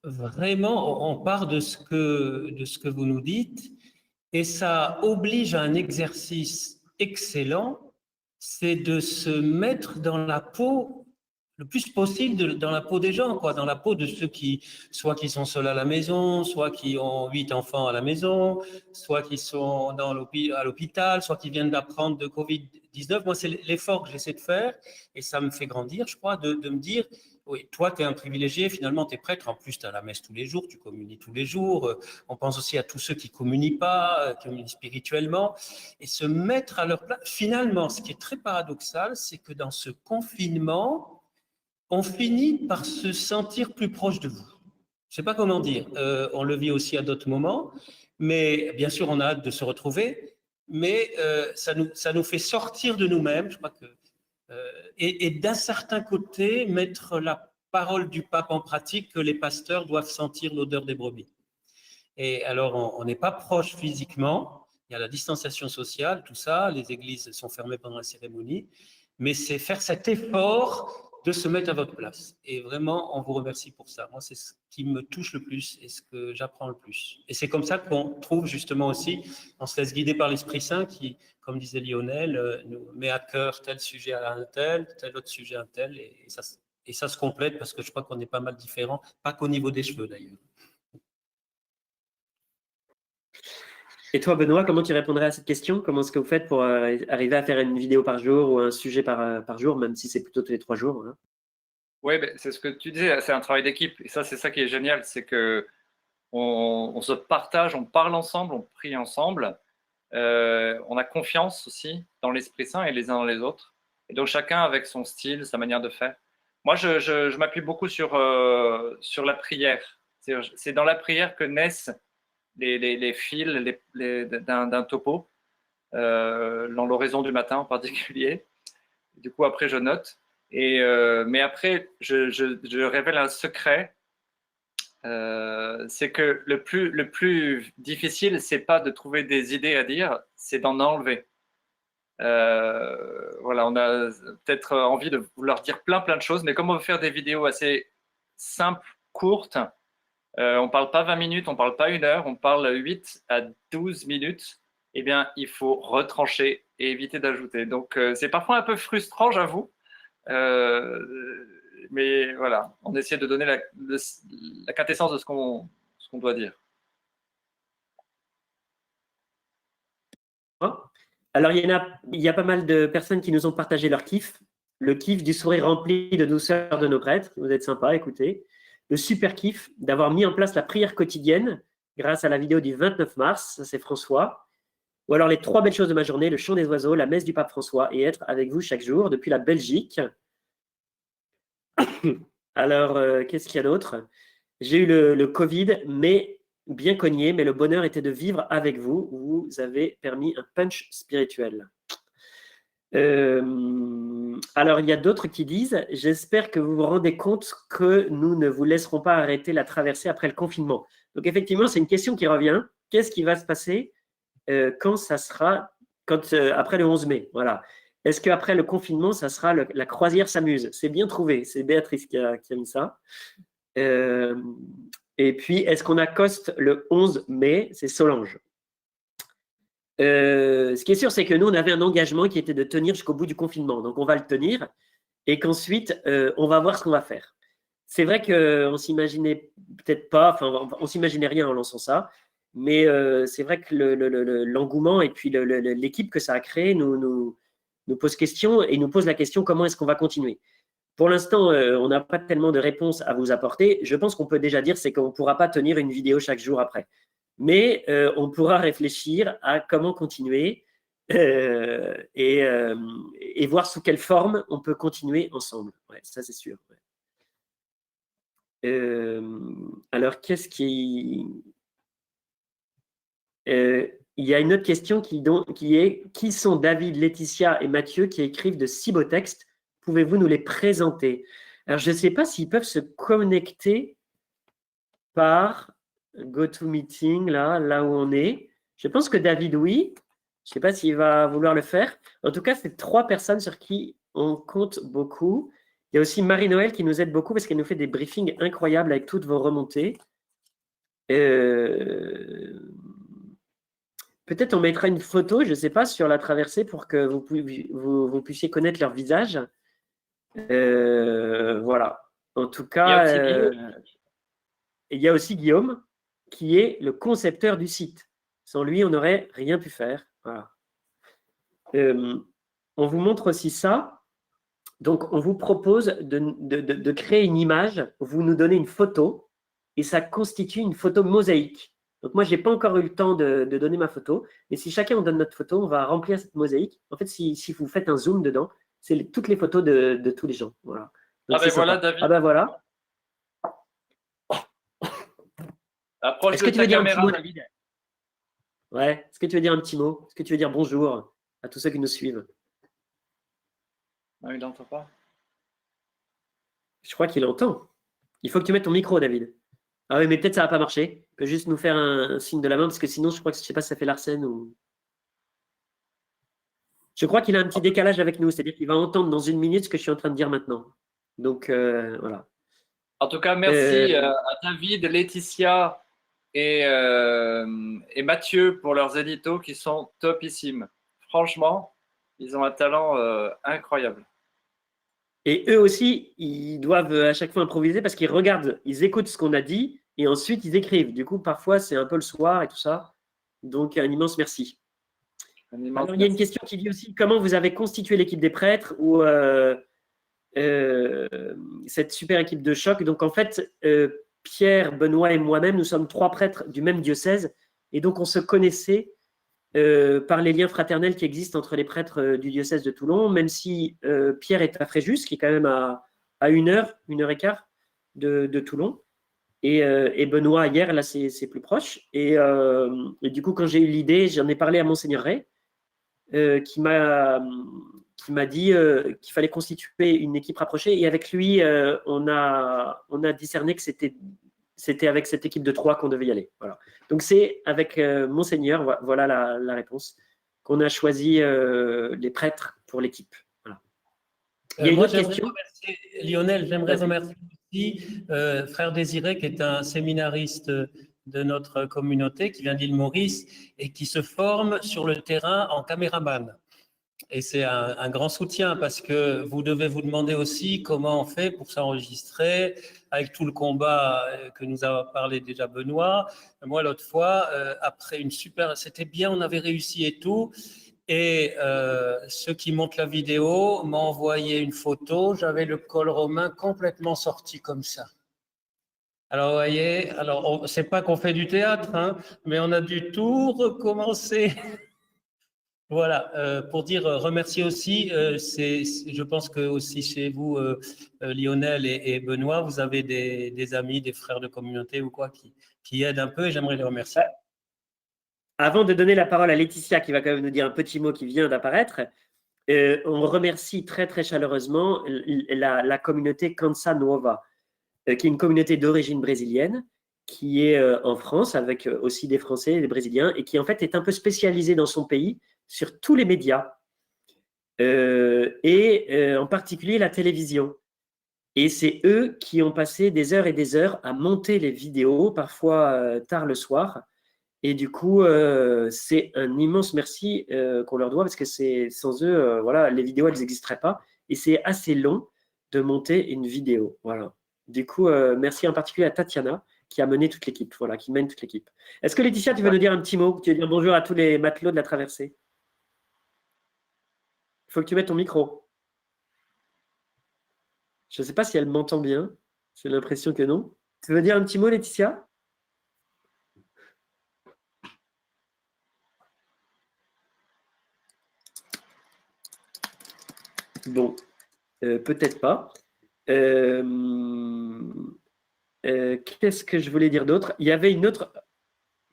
vraiment, on part de ce que vous nous dites, et ça oblige à un exercice excellent, c'est de se mettre dans la peau le plus possible dans la peau des gens, quoi, dans la peau de ceux qui sont seuls à la maison, soit qui ont 8 enfants à la maison, soit qui sont à l'hôpital, soit qui viennent d'apprendre de Covid-19. Moi, c'est l'effort que j'essaie de faire, et ça me fait grandir, je crois, de me dire, oui, toi, tu es un privilégié, finalement, tu es prêtre, en plus, tu as la messe tous les jours, tu communies tous les jours. On pense aussi à tous ceux qui ne communient pas, qui communient spirituellement, et se mettre à leur place. Finalement, ce qui est très paradoxal, c'est que dans ce confinement, on finit par se sentir plus proche de vous. Je ne sais pas comment dire. On le vit aussi à d'autres moments, mais bien sûr, on a hâte de se retrouver, mais ça nous fait sortir de nous-mêmes. Je crois que et d'un certain côté, mettre la parole du pape en pratique, que les pasteurs doivent sentir l'odeur des brebis. Et alors, on n'est pas proche physiquement, il y a la distanciation sociale, tout ça, les églises sont fermées pendant la cérémonie, mais c'est faire cet effort de se mettre à votre place. Et vraiment, on vous remercie pour ça. Moi, c'est ce qui me touche le plus et ce que j'apprends le plus. Et c'est comme ça qu'on trouve justement aussi, on se laisse guider par l'Esprit Saint qui, comme disait Lionel, nous met à cœur tel sujet à un tel autre sujet à un tel, et ça se complète parce que je crois qu'on est pas mal différents, pas qu'au niveau des cheveux d'ailleurs. Et toi, Benoît, comment tu répondrais à cette question? Comment est-ce que vous faites pour arriver à faire une vidéo par jour ou un sujet par jour, même si c'est plutôt tous les 3 jours, hein? Oui, c'est ce que tu disais, c'est un travail d'équipe. Et ça, c'est ça qui est génial, c'est que on se partage, on parle ensemble, on prie ensemble. On a confiance aussi dans l'Esprit Saint et les uns dans les autres. Et donc, chacun avec son style, sa manière de faire. Moi, je m'appuie beaucoup sur la prière. C'est dans la prière que naissent les fils d'un topo, dans l'oraison du matin en particulier. Du coup, après, je note. Mais après, je révèle un secret. C'est que le plus difficile, c'est pas de trouver des idées à dire, c'est d'en enlever. Voilà, on a peut-être envie de vouloir dire plein de choses, mais comme on veut faire des vidéos assez simples, courtes, on parle pas 20 minutes, on parle pas 1 heure, on parle 8 à 12 minutes, eh bien, il faut retrancher et éviter d'ajouter. Donc, c'est parfois un peu frustrant, j'avoue. Mais voilà, on essaie de donner la quintessence de ce qu'on doit dire. Alors, il y a pas mal de personnes qui nous ont partagé leur kiff. Le kiff du sourire rempli de douceur de nos prêtres. Vous êtes sympas, écoutez. Le super kiff d'avoir mis en place la prière quotidienne grâce à la vidéo du 29 mars. Ça, c'est François. Ou alors les 3 belles choses de ma journée, le chant des oiseaux, la messe du pape François et être avec vous chaque jour depuis la Belgique. Alors, qu'est-ce qu'il y a d'autre? J'ai eu le Covid, mais bien cogné, mais le bonheur était de vivre avec vous. Vous avez permis un punch spirituel. Alors, il y a d'autres qui disent « J'espère que vous vous rendez compte que nous ne vous laisserons pas arrêter la traversée après le confinement. » Donc, effectivement, c'est une question qui revient. Qu'est-ce qui va se passer quand ça sera après le 11 mai? Voilà. Est-ce qu'après le confinement, ça sera la croisière s'amuse? C'est bien trouvé. C'est Béatrice qui a mis ça. Et puis, est-ce qu'on accoste le 11 mai? C'est Solange. Ce qui est sûr, c'est que nous, on avait un engagement qui était de tenir jusqu'au bout du confinement. Donc, on va le tenir et qu'ensuite, on va voir ce qu'on va faire. C'est vrai qu'on s'imaginait peut-être pas, enfin, on s'imaginait rien en lançant ça, mais c'est vrai que l'engouement et puis l'équipe que ça a créé nous pose question et nous pose la question comment est-ce qu'on va continuer. Pour l'instant, on n'a pas tellement de réponses à vous apporter. Je pense qu'on peut déjà dire, c'est qu'on ne pourra pas tenir une vidéo chaque jour après. Mais on pourra réfléchir à comment continuer et voir sous quelle forme on peut continuer ensemble. Ouais, ça, c'est sûr. Ouais. Alors, qu'est-ce qui… il y a une autre question qui est « Qui sont David, Laetitia et Mathieu qui écrivent de si beaux textes? Pouvez-vous nous les présenter ?» Alors, je ne sais pas s'ils peuvent se connecter par GoToMeeting, là où on est. Je pense que David, oui. Je ne sais pas s'il va vouloir le faire. En tout cas, c'est 3 personnes sur qui on compte beaucoup. Il y a aussi Marie-Noël qui nous aide beaucoup parce qu'elle nous fait des briefings incroyables avec toutes vos remontées. Peut-être on mettra une photo, je ne sais pas, sur la traversée pour que vous puissiez connaître leur visage. Voilà. En tout cas, il y a aussi Guillaume qui est le concepteur du site. Sans lui, on n'aurait rien pu faire. Voilà. On vous montre aussi ça. Donc, on vous propose de créer une image. Vous nous donnez une photo et ça constitue une photo mosaïque. Donc, moi, je n'ai pas encore eu le temps de donner ma photo. Mais si chacun on donne notre photo, on va remplir cette mosaïque. En fait, si vous faites un zoom dedans, c'est toutes les photos de tous les gens. Voilà. Donc, ah ben voilà, David. Ah ben voilà. Est-ce que tu veux dire un petit mot, David? Ouais. Est-ce que tu veux dire un petit mot? Est-ce que tu veux dire bonjour à tous ceux qui nous suivent? Non, il n'entend pas. Je crois qu'il entend. Il faut que tu mettes ton micro, David. Ah oui, mais peut-être ça ne va pas marcher. Tu peux juste nous faire un signe de la main parce que sinon, je crois que je ne sais pas si ça fait Larsen ou… Je crois qu'il a un petit décalage avec nous, c'est-à-dire qu'il va entendre dans 1 minute ce que je suis en train de dire maintenant. Donc, voilà. En tout cas, merci à David, Laetitia et Mathieu pour leurs éditos qui sont topissimes. Franchement, ils ont un talent incroyable. Et eux aussi, ils doivent à chaque fois improviser parce qu'ils regardent, ils écoutent ce qu'on a dit et ensuite ils écrivent. Du coup, parfois, c'est un peu le soir et tout ça. Donc, un immense merci. Alors, il y a une question qui dit aussi comment vous avez constitué l'équipe des prêtres ou cette super équipe de choc. Donc, en fait, Pierre, Benoît et moi-même, nous sommes 3 prêtres du même diocèse et donc on se connaissait par les liens fraternels qui existent entre les prêtres du diocèse de Toulon, même si Pierre est à Fréjus, qui est quand même à 1 heure, 1 heure et quart de Toulon. Et Benoît, hier, là, c'est plus proche. Et du coup, quand j'ai eu l'idée, j'en ai parlé à Monseigneur Ray, qui m'a dit qu'il fallait constituer une équipe rapprochée. Et avec lui, on a discerné que c'était avec cette équipe de 3 qu'on devait y aller. Voilà. Donc, c'est avec Monseigneur, voilà la réponse, qu'on a choisi les prêtres pour l'équipe. Voilà. Il y a une autre question. Lionel, j'aimerais remercier aussi Frère Désiré, qui est un séminariste de notre communauté, qui vient d'Île Maurice et qui se forme sur le terrain en caméraman. Et c'est un grand soutien parce que vous devez vous demander aussi comment on fait pour s'enregistrer avec tout le combat que nous a parlé déjà Benoît. Moi, l'autre fois, après une super… C'était bien, on avait réussi et tout. Et ceux qui montent la vidéo m'ont envoyé une photo. J'avais le col romain complètement sorti comme ça. Alors, vous voyez, c'est pas qu'on fait du théâtre, hein, mais on a dû tout recommencer. Voilà, pour dire remercier aussi, je pense que aussi chez vous, Lionel et Benoît, vous avez des amis, des frères de communauté ou quoi qui aident un peu et j'aimerais les remercier. Avant de donner la parole à Laetitia, qui va quand même nous dire un petit mot qui vient d'apparaître, on remercie très très chaleureusement la communauté Cansa Nuova, qui est une communauté d'origine brésilienne, qui est en France, avec aussi des Français et des Brésiliens, et qui en fait est un peu spécialisée dans son pays sur tous les médias, et en particulier la télévision. Et c'est eux qui ont passé des heures et des heures à monter les vidéos, parfois tard le soir. Et du coup, c'est un immense merci qu'on leur doit, parce que sans eux, voilà, les vidéos, elles n'existeraient pas. Et c'est assez long de monter une vidéo. Voilà. Du coup, merci en particulier à Tatiana, qui a mené toute l'équipe, voilà, qui mène toute l'équipe. Est-ce que Laetitia, tu veux nous dire un petit mot? Tu veux dire bonjour à tous les matelots de la traversée? Il faut que tu mettes ton micro. Je ne sais pas si elle m'entend bien. J'ai l'impression que non. Tu veux dire un petit mot, Laetitia? Bon, peut-être pas. Qu'est-ce que je voulais dire d'autre? Il y avait une autre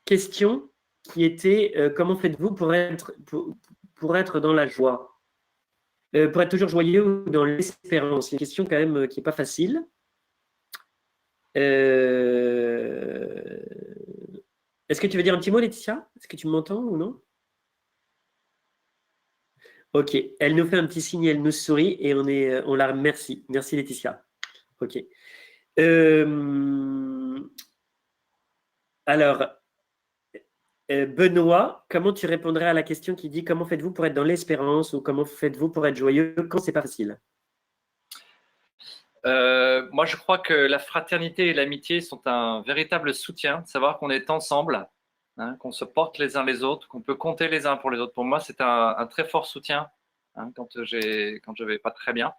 question qui était comment faites-vous pour être dans la joie? Pour être toujours joyeux ou dans l'espérance? C'est une question quand même qui n'est pas facile. Est-ce que tu veux dire un petit mot, Laetitia? Est-ce que tu m'entends ou non? Ok, elle nous fait un petit signe, elle nous sourit et on la remercie. Merci Laetitia. Ok. Alors, Benoît, comment tu répondrais à la question qui dit comment faites-vous pour être dans l'espérance ou comment faites-vous pour être joyeux quand c'est pas facile? Moi, je crois que la fraternité et l'amitié sont un véritable soutien, savoir qu'on est ensemble, hein, qu'on se porte les uns les autres, qu'on peut compter les uns pour les autres. Pour moi, c'est un très fort soutien hein, quand je vais pas très bien.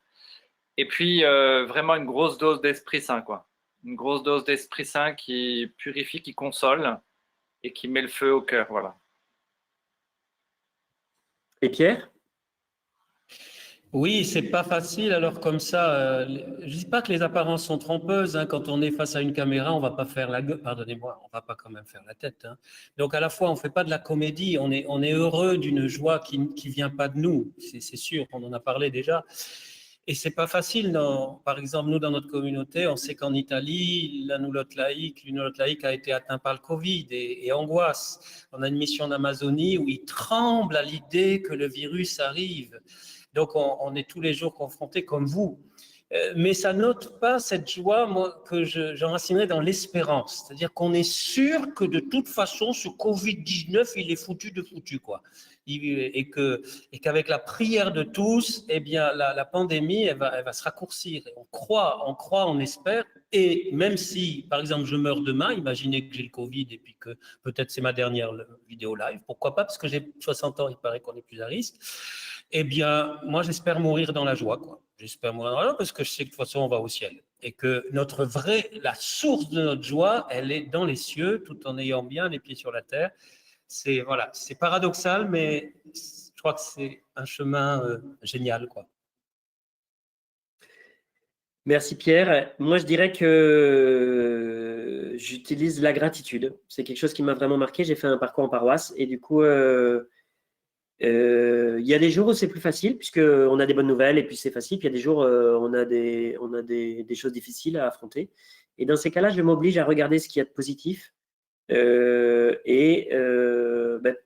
Et puis, vraiment une grosse dose d'Esprit Saint, quoi. Une grosse dose d'Esprit Saint qui purifie, qui console et qui met le feu au cœur, voilà. Et Pierre? Oui, c'est pas facile. Alors comme ça, je dis pas que les apparences sont trompeuses. Hein. Quand on est face à une caméra, on va pas faire la gueule. Pardonnez-moi, on va pas quand même faire la tête. Hein. Donc à la fois, on fait pas de la comédie. On est heureux d'une joie qui vient pas de nous. C'est sûr. On en a parlé déjà. Et c'est pas facile. Par exemple, nous dans notre communauté, on sait qu'en Italie, l'une ou l'autre laïque a été atteint par le Covid et angoisse. On a une mission en Amazonie où ils tremblent à l'idée que le virus arrive. Donc, on est tous les jours confrontés comme vous. Mais ça n'ôte pas cette joie moi, que j'enracinerais dans l'espérance. C'est-à-dire qu'on est sûr que de toute façon, ce Covid-19, il est foutu de foutu, quoi. Et qu'avec la prière de tous, eh bien, la pandémie, elle va se raccourcir. Et on croit, on espère. Et même si, par exemple, je meurs demain, imaginez que j'ai le Covid et puis que peut-être c'est ma dernière vidéo live, pourquoi pas, parce que j'ai 60 ans, il paraît qu'on est plus à risque. Eh bien, moi, j'espère mourir dans la joie, quoi. J'espère mourir dans la joie parce que je sais que de toute façon, on va au ciel. Et que la source de notre joie, elle est dans les cieux, tout en ayant bien les pieds sur la terre. C'est paradoxal, mais je crois que c'est un chemin génial, quoi. Merci Pierre. Moi, je dirais que j'utilise la gratitude. C'est quelque chose qui m'a vraiment marqué. J'ai fait un parcours en paroisse et du coup, il y a des jours où c'est plus facile puisqu'on a des bonnes nouvelles et puis c'est facile. Puis il y a des jours où on a des choses difficiles à affronter. Et dans ces cas-là, je m'oblige à regarder ce qu'il y a de positif.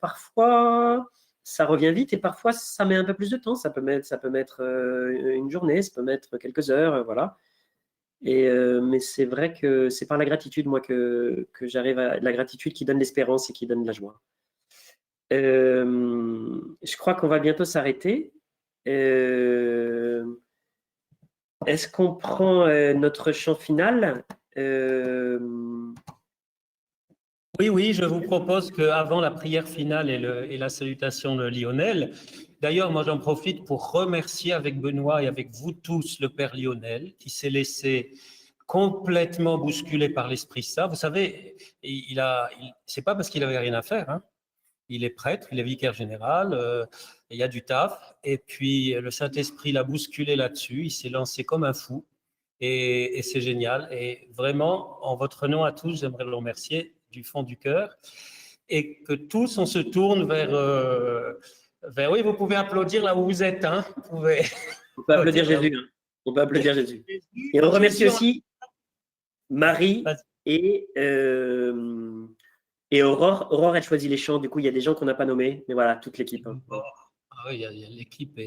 Parfois, ça revient vite et parfois, ça met un peu plus de temps. Ça peut mettre une journée, ça peut mettre quelques heures, voilà. Mais c'est vrai que c'est par la gratitude, moi, que j'arrive à la gratitude qui donne l'espérance et qui donne la joie. Je crois qu'on va bientôt s'arrêter. Est-ce qu'on prend notre chant final? Oui, je vous propose qu'avant la prière finale et la salutation de Lionel, d'ailleurs, moi j'en profite pour remercier avec Benoît et avec vous tous le Père Lionel qui s'est laissé complètement bousculer par l'Esprit Saint. Vous savez, c'est pas parce qu'il avait rien à faire. Hein. Il est prêtre, il est vicaire général, il y a du taf. Et puis le Saint-Esprit l'a bousculé là-dessus. Il s'est lancé comme un fou. Et c'est génial. Et vraiment, en votre nom à tous, j'aimerais le remercier du fond du cœur. Et que tous, on se tourne vers oui, vous pouvez applaudir là où vous êtes. Hein. On peut applaudir Jésus. Hein. On peut applaudir Jésus. Et on remercie aussi Marie et Aurore. Aurore, elle choisit les chants. Du coup, il y a des gens qu'on n'a pas nommés. Mais voilà, toute l'équipe. Hein. Ah oui, il y a l'équipe.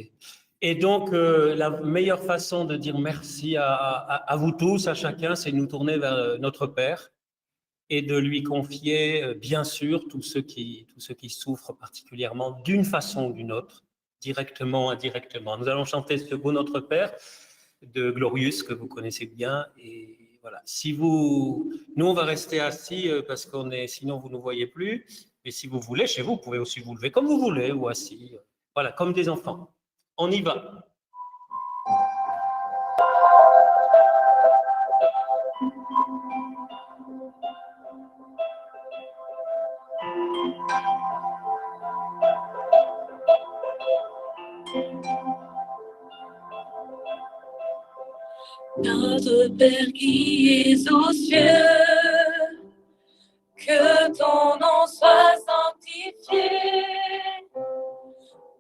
Et donc, la meilleure façon de dire merci à vous tous, à chacun, c'est de nous tourner vers notre Père et de lui confier, bien sûr, tous ceux qui souffrent particulièrement d'une façon ou d'une autre, directement, indirectement. Nous allons chanter ce beau Notre Père de Glorious, que vous connaissez bien. Et voilà. Nous, on va rester assis parce sinon vous ne nous voyez plus. Mais si vous voulez, chez vous, vous pouvez aussi vous lever comme vous voulez ou assis. Voilà, comme des enfants. On y va. Notre Père qui es aux cieux, que ton nom soit sanctifié,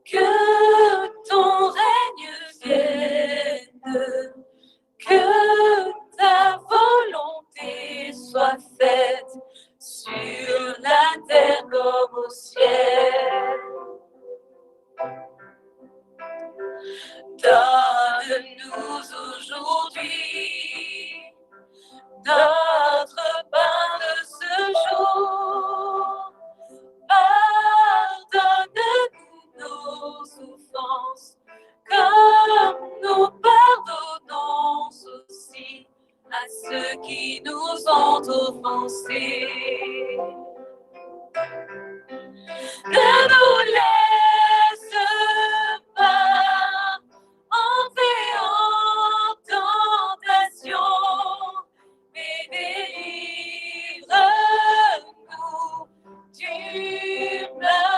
que ton règne vienne, que ta volonté soit faite sur la terre comme au ciel. Donne-nous aujourd'hui notre pain de ce jour. Pardonne-nous nos offenses, comme nous pardonnons aussi à ceux qui nous ont offensés. Ne nous laisse pas entrer en tentation, mais délivre-nous du mal.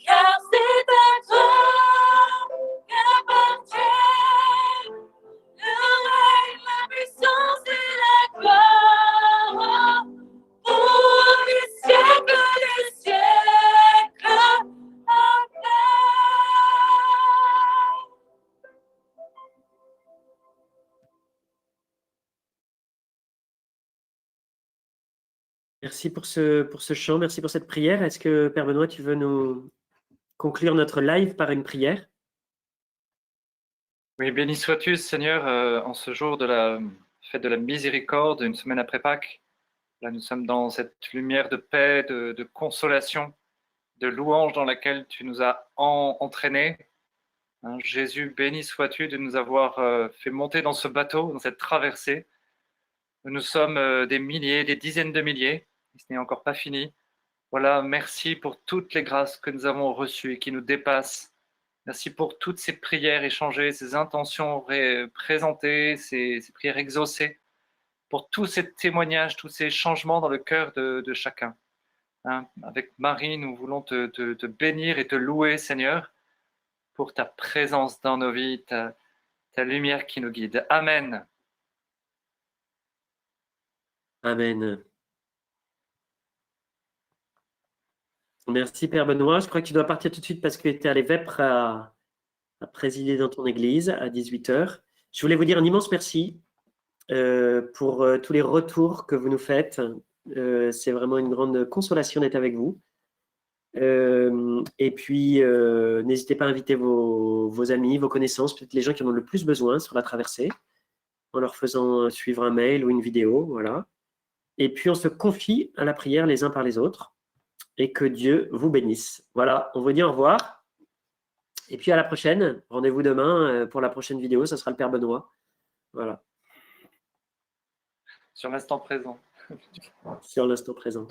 Car c'est à toi qu'appartiennent le règne, la puissance et la gloire pour les siècles des siècles. Amen. Merci pour ce chant, merci pour cette prière. Est-ce que, Père Benoît, tu veux nous conclure notre live par une prière? Oui, béni sois-tu, Seigneur, en ce jour de la fête de la miséricorde, une semaine après Pâques. Là, nous sommes dans cette lumière de paix, de consolation, de louange dans laquelle tu nous as entraînés. Hein, Jésus, béni sois-tu de nous avoir fait monter dans ce bateau, dans cette traversée. Nous sommes des milliers, des dizaines de milliers, et ce n'est encore pas fini. Voilà, merci pour toutes les grâces que nous avons reçues et qui nous dépassent. Merci pour toutes ces prières échangées, ces intentions présentées, ces prières exaucées, pour tous ces témoignages, tous ces changements dans le cœur de chacun. Hein, avec Marie, nous voulons te bénir et te louer, Seigneur, pour ta présence dans nos vies, ta lumière qui nous guide. Amen. Amen. Merci, Père Benoît. Je crois que tu dois partir tout de suite parce que tu es allé Vêpres à présider dans ton église à 18h. Je voulais vous dire un immense merci pour tous les retours que vous nous faites. C'est vraiment une grande consolation d'être avec vous. Et puis, n'hésitez pas à inviter vos amis, vos connaissances, peut-être les gens qui en ont le plus besoin sur la traversée, en leur faisant suivre un mail ou une vidéo. Voilà. Et puis, on se confie à la prière les uns par les autres. Et que Dieu vous bénisse. Voilà, on vous dit au revoir. Et puis à la prochaine. Rendez-vous demain pour la prochaine vidéo. Ça sera le Père Benoît. Voilà. Sur l'instant présent. Sur l'instant présent.